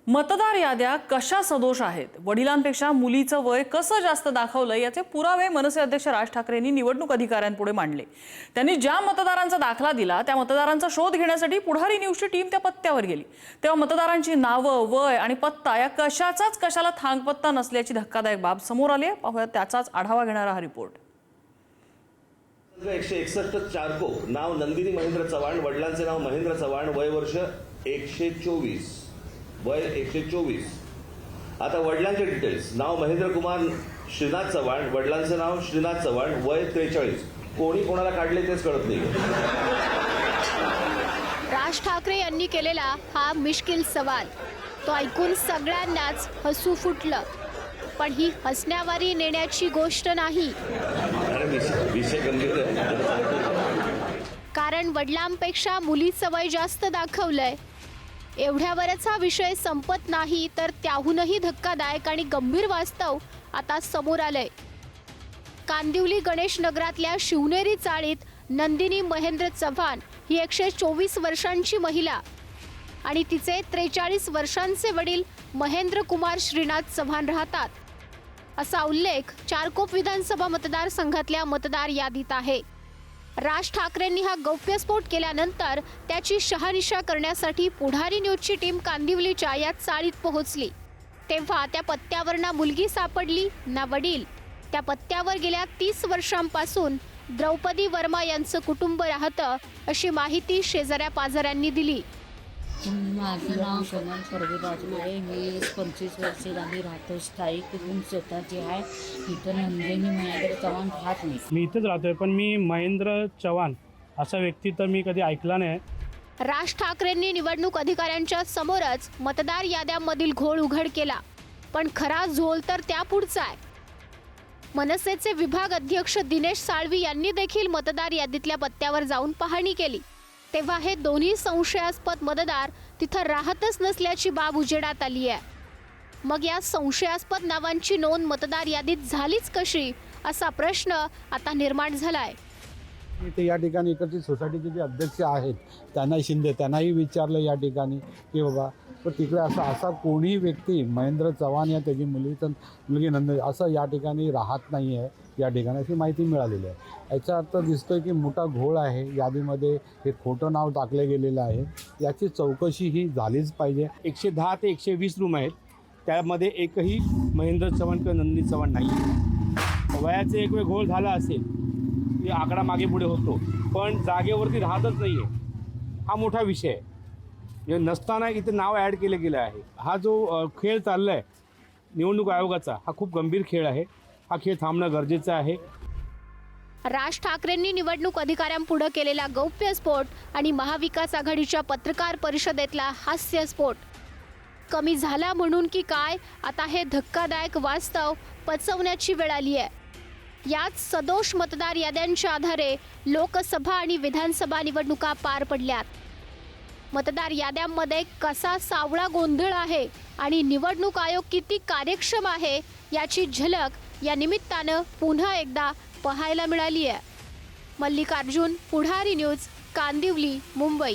मतदार याद्या कशा सदोष आहेत, वडिलांपेक्षा मुलीचं वय कसं जास्त दाखवलं याचे पुरावे मनसे अध्यक्ष राज ठाकरे यांनी निवडणूक अधिकाऱ्यांपुढे मांडले। त्यांनी ज्या मतदारांचा दाखला दिला त्या मतदारांचा शोध घेण्यासाठी पुढारी न्यूजची टीम त्या पत्त्यावर गेली। तेव्हा मतदारांची नावं, वय आणि पत्ता या कशाला थांगपत्ता नसल्याची धक्कादायक बाब समोर आली आहे। पाहूया त्याचाच आढावा घेणारा हा रिपोर्ट। 161 चारकोप, नाव नंदिनी महेंद्र चव्हाण, वडिलांचे नाव महेंद्र चव्हाण, वय वर्ष 124, वय 124। आता वडिलांचे डिटेल्स, नाव महेंद्र कुमार श्रीनाथ चव्हाण, वडिलांचे नाव श्रीनाथ चव्हाण, वय 43। कोणी कोणाला काढले तेच कळत नाही। राज ठाकरे यांनी केलेला हा मिश्किल सवाल तो ऐकून सगळ्यांनाच हसू फुटलं, पण ही हसण्यावारी नेण्याची गोष्ट नाही। विषय गंभीर आहे, कारण वडिलांपेक्षा मुलीचं वय जास्त दाखवलंय। एवढ्यावरच हा विषय संपत नाही, तर त्याहूनही धक्कादायक आणि गंभीर वास्तव आता समोर आलंय। कांदिवली गणेश नगरातल्या शिवनेरी चाळीत नंदिनी महेंद्र चव्हाण ही 124 वर्षांची महिला आणि तिचे 43 वर्षांचे वडील महेंद्र कुमार श्रीनाथ चव्हाण राहतात, असा उल्लेख चारकोप विधानसभा मतदारसंघातल्या मतदार यादीत आहे। राज ठाकरेंनी हा गौप्यस्फोट केल्यानंतर त्याची शहानिशा करण्यासाठी पुढारी न्यूजची टीम कांदिवलीच्या या चाळीत पोहोचली। तेव्हा त्या पत्त्यावर ना मुलगी सापडली ना वडील। त्या पत्त्यावर गेल्या 30 वर्षांपासून द्रौपदी वर्मा यांचं कुटुंब राहतं, अशी माहिती शेजाऱ्या पाजाऱ्यांनी दिली। माझं नाव सोनल परवीराजू आहे। मी 25 वर्षे झाली राहतो। स्थायिक रूम स्वतःची आहे। इथं नंदिनी महेंद्र चव्हाण राहत नाही। मी इथेच राहतोय, पण मी महेंद्र चव्हाण असा व्यक्ती तर मी कधी ऐकला नाही। राज ठाकरेंनी निवडणूक अधिकाऱ्यांच्या समोरच मतदार याद्यांमधील घोळ उघड केला, पण खरा झोल तर त्यापुढचा आहे। मनसेचे विभाग अध्यक्ष दिनेश साळवी यांनी देखील मतदार यादीतल्या पत्त्यावर जाऊन पाहणी केली। तेव्हा हे दोन्ही संशयास्पद मतदार तिथं राहतच नसल्याची बाब उजेडात आली आहे। मग या संशयास्पद नावांची नोंद मतदार यादीत झालीच कशी, असा प्रश्न आता निर्माण झालाय। इथे या ठिकाणी इकडची सोसायटीचे जे अध्यक्ष आहेत त्यांना शिंदे त्यांनाही विचारलं या ठिकाणी की बाबा पण तिकडे असा कोणीही व्यक्ती महेंद्र चव्हाण या त्याची मुलगी नंद असं या ठिकाणी राहत नाही आहे। या ठिकाणी अशी माहिती मिळालेली आहे। याचा अर्थ दिसतोय की मोठा घोळ आहे। यादीमध्ये हे खोटं नाव टाकलं गेलेलं आहे। याची चौकशी ही झालीच पाहिजे। 110 ते 120 रूम आहेत, त्यामध्ये एकही महेंद्र चव्हाण किंवा नंदिनी चव्हाण नाही। वयाचे एक वेळ घोळ झाला असेल, की आकडा मागे पुढे होतो, पण जागेवरती राहतच नाही आहे। हा मोठा विषय आहे। म्हणजे नसताना इथे नाव ॲड केलं गेलं आहे। हा जो खेळ चालला आहे निवडणूक आयोगाचा, हा खूप गंभीर खेळ आहे। हा खेळ थांबणं गरजेचं आहे। राज ठाकरेंनी निवडणूक अधिकाऱ्यांपुढे केलेला गौप्यस्फोट आणि महाविकास आघाडीच्या पत्रकार परिषदेतला हास्यस्फोट कमी झाला म्हणून की काय, आता हे धक्कादायक वास्तव पचवण्याची वेळ आली आहे। याच सदोष मतदार याद्यांच्या आधारे लोकसभा आणि विधानसभा निवडणुका पार पडल्यात। मतदार याद्यांमध्ये कसा सावळा गोंधळ आहे आणि निवडणूक आयोग किती कार्यक्षम आहे याची झलक या निमित्तानं पुन्हा एकदा पाहायला मिळाली आहे। मल्लिकार्जुन, पुढारी न्यूज, कांदिवली, मुंबई।